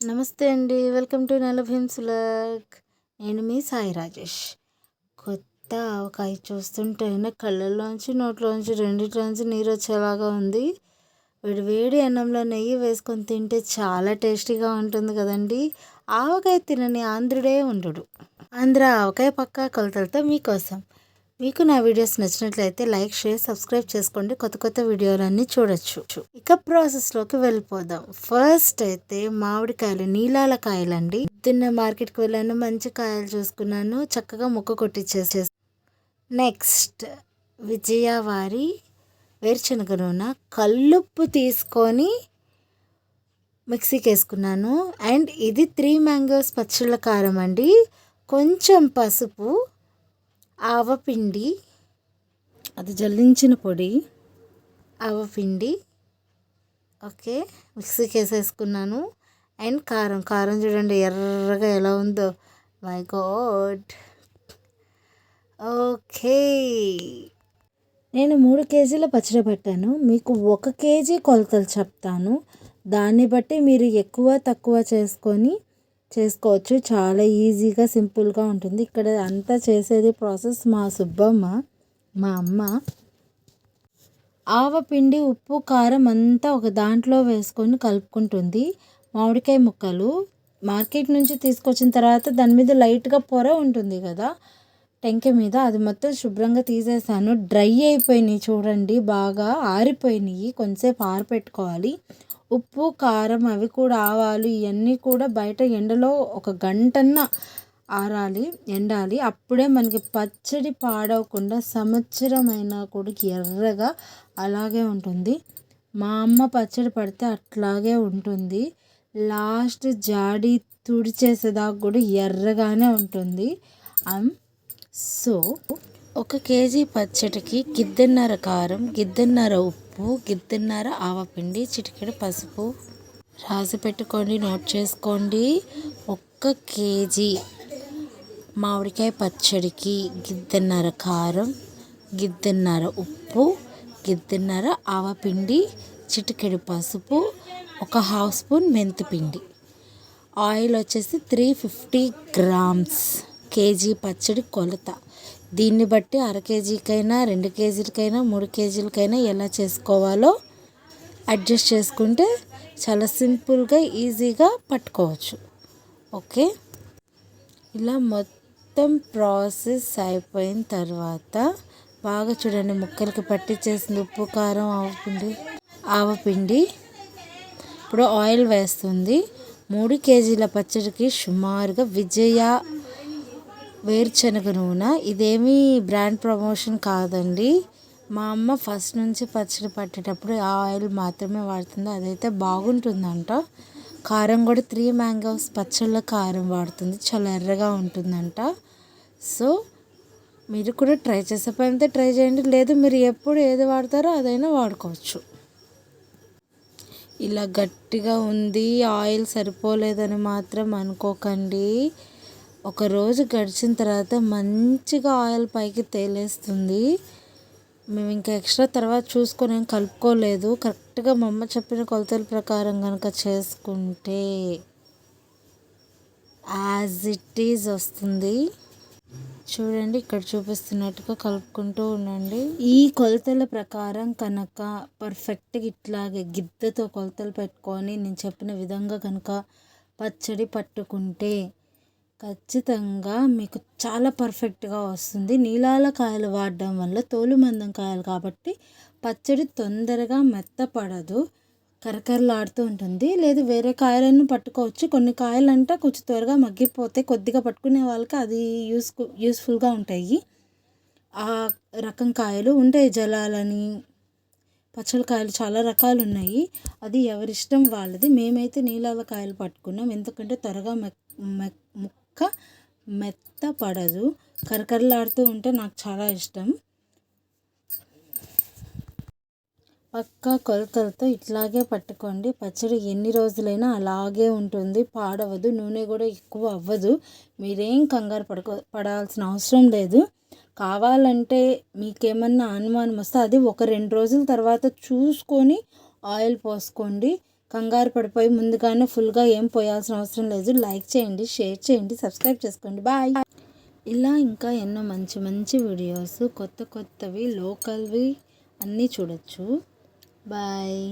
నమస్తే అండి. Welcome to నెలభీమ్స్ వ్లాగ్. నేను మీ సాయి రాజేష్. కొత్త ఆవకాయ చూస్తుంటేనే కళ్ళల్లోంచి నోట్లోంచి రెండిట్లోంచి నీరు వచ్చేలాగా ఉంది. వేడి అన్నంలో నెయ్యి వేసుకొని తింటే చాలా టేస్టీగా ఉంటుంది కదండి. ఆవకాయ తినని ఆంధ్రుడే ఉండడు. ఆంధ్ర ఆవకాయ పక్కా కొలతలతో మీకోసం. మీకు నా వీడియోస్ నచ్చినట్లయితే లైక్, షేర్, సబ్స్క్రైబ్ చేసుకోండి. కొత్త వీడియోలన్నీ చూడొచ్చు. ఇక ప్రాసెస్లోకి వెళ్ళిపోదాం. ఫస్ట్ అయితే మామిడికాయలు, నీలాల కాయలండి. తిన్న మార్కెట్కి వెళ్ళాను, మంచి కాయలు చూసుకున్నాను, చక్కగా ముక్క కొట్టించేసే. నెక్స్ట్ విజయ వారి వేరుశనగ నూనె, కల్లుప్పు తీసుకొని మిక్సీకి వేసుకున్నాను. అండ్ ఇది 3 మ్యాంగోస్ పచ్చళ్ళ కారం అండి. కొంచెం పసుపు, ఆవపిండి, అది జల్లించిన పొడి, ఆవపిండి, ఓకే, మిక్సీకి వేసేసుకున్నాను. అండ్ కారం చూడండి ఎర్రగా ఎలా ఉందో, మై గాడ్. ఓకే, నేను 3 కేజీల పచ్చడి పెట్టాను. మీకు 1 కేజీ కొలతలు చెప్తాను. దాన్ని బట్టి మీరు ఎక్కువ తక్కువ చేసుకోవచ్చు. చాలా ఈజీగా సింపుల్గా ఉంటుంది. ఇక్కడ అంతా చేసేది ప్రాసెస్ మా సుబ్బమ్మ, మా అమ్మ. ఆవపిండి, ఉప్పు, కారం అంతా ఒక దాంట్లో వేసుకొని కలుపుకుంటుంది. మామిడికాయ ముక్కలు మార్కెట్ నుంచి తీసుకొచ్చిన తర్వాత దాని మీద లైట్గా పొర ఉంటుంది కదా, టెంకె మీద, అది మొత్తం శుభ్రంగా తీసేసాను. డ్రై అయిపోయినాయి చూడండి, బాగా ఆరిపోయినాయి. కొంచెంసేపు ఆరిపెట్టుకోవాలి. ఉప్పు, కారం, అవి కూడా, ఆవాలు, ఇవన్నీ కూడా బయట ఎండలో 1 గంటన్న ఎండాలి. అప్పుడే మనకి పచ్చడి పాడవకుండా సంవత్సరం అయినా కూడా ఎర్రగా అలాగే ఉంటుంది. మా అమ్మ పచ్చడి పడితే అట్లాగే ఉంటుంది. లాస్ట్ జాడి తుడిచేసేదాకా కూడా ఎర్రగానే ఉంటుంది. సో 1 కేజీ పచ్చడికి గిద్దెన్నర కారం, గిద్దెన్నర ఉప్పు, గిద్దెన్నర ఆవపిండి, చిటికెడు పసుపు రాసి పెట్టుకోండి, నోట్ చేసుకోండి. 1 కేజీ మామిడికాయ పచ్చడికి గిద్దెన్నర కారం, గిద్దెన్నర ఉప్పు, గిద్దెన్నర ఆవపిండి, చిటికెడు పసుపు, 1/2 స్పూన్ మెంతిపిండి. ఆయిల్ వచ్చేసి 350 గ్రామ్స్. కేజీ పచ్చడి కొలత. దీన్ని బట్టి 1/2 కేజీకైనా, 2 కేజీలకైనా, 3 కేజీలకైనా ఎలా చేసుకోవాలో అడ్జస్ట్ చేసుకుంటే చాలా సింపుల్గా ఈజీగా పట్టుకోవచ్చు. ఓకే, ఇలా మొత్తం ప్రాసెస్ అయిపోయిన తర్వాత బాగా చూడండి, ముక్కలకి పట్టించేసింది ఉప్పు, కారం, ఆవపిండి. ఇప్పుడు ఆయిల్ వేస్తుంది. 3 కేజీల పచ్చడికి సుమారుగా విజయ వేరుశనగ నూనె. ఇదేమీ బ్రాండ్ ప్రమోషన్ కాదండి. మా అమ్మ ఫస్ట్ నుంచి పచ్చడి పట్టేటప్పుడు ఆ ఆయిల్ మాత్రమే వాడుతుంది. అదైతే బాగుంటుందంట. కారం కూడా 3 మ్యాంగోస్ పచ్చళ్ళ కారం వాడుతుంది. చాలా ఎర్రగా ఉంటుందంట. సో మీరు కూడా ట్రై చేసే పనితే ట్రై చేయండి. లేదు మీరు ఎప్పుడు ఏది వాడతారో అదైనా వాడుకోవచ్చు. ఇలా గట్టిగా ఉంది, ఆయిల్ సరిపోలేదని మాత్రం అనుకోకండి. 1 రోజు గడిచిన తర్వాత మంచిగా ఆయిల్ పైకి తేలేస్తుంది. మేము ఇంకా ఎక్స్ట్రా తర్వాత చూసుకొని ఏం కలుపుకోలేదు. కరెక్ట్గా మా అమ్మ చెప్పిన కొలతల ప్రకారం కనుక చేసుకుంటే యాజ్ ఇట్ ఈజ్ వస్తుంది. చూడండి, ఇక్కడ చూపిస్తున్నట్టుగా కలుపుకుంటూ ఉండండి. ఈ కొలతల ప్రకారం కనుక పర్ఫెక్ట్గా ఇట్లాగే గిద్దతో కొలతలు పెట్టుకొని నేను చెప్పిన విధంగా కనుక పచ్చడి పట్టుకుంటే ఖచ్చితంగా మీకు చాలా పర్ఫెక్ట్గా వస్తుంది. నీలాల కాయలు వాడడం వల్ల తోలు మందం కాయలు కాబట్టి పచ్చడి తొందరగా మెత్తపడదు, కరకరలాడుతూ ఉంటుంది. లేదు వేరే కాయలను పట్టుకోవచ్చు. కొన్ని కాయలు అంట కొంచెం త్వరగా మగ్గిపోతే కొద్దిగా పట్టుకునే వాళ్ళకి అది యూస్ఫుల్గా ఉంటాయి. ఆ రకం కాయలు ఉంటాయి. జలాలని, పచ్చళ్ళ కాయలు చాలా రకాలు ఉన్నాయి. అది ఎవరిష్టం వాళ్ళది. మేమైతే నీలాల కాయలు పట్టుకున్నాం, ఎందుకంటే త్వరగా ముక్క మెత్తపడదు, కరకరలాడుతూ ఉంటే నాకు చాలా ఇష్టం. పక్కా కొలతలతో ఇట్లాగే పట్టుకోండి. పచ్చడి ఎన్ని రోజులైనా అలాగే ఉంటుంది, పాడవదు. నూనె కూడా ఎక్కువ అవ్వదు. మీరేం కంగారు పడాల్సిన అవసరం లేదు. కావాలంటే మీకేమన్నా అనుమానం వస్తే అది 1-2 రోజుల తర్వాత చూసుకొని ఆయిల్ పోసుకోండి. కంగారు పడిపోయి ముందుగానే ఫుల్గా ఏం పోయాల్సిన అవసరం లేదు. లైక్ చేయండి, షేర్ చేయండి, సబ్స్క్రైబ్ చేసుకోండి. బాయ్. ఇలా ఇంకా ఎన్నో మంచి మంచి వీడియోస్ కొత్తవి లోకల్వి అన్నీ చూడొచ్చు. బాయ్.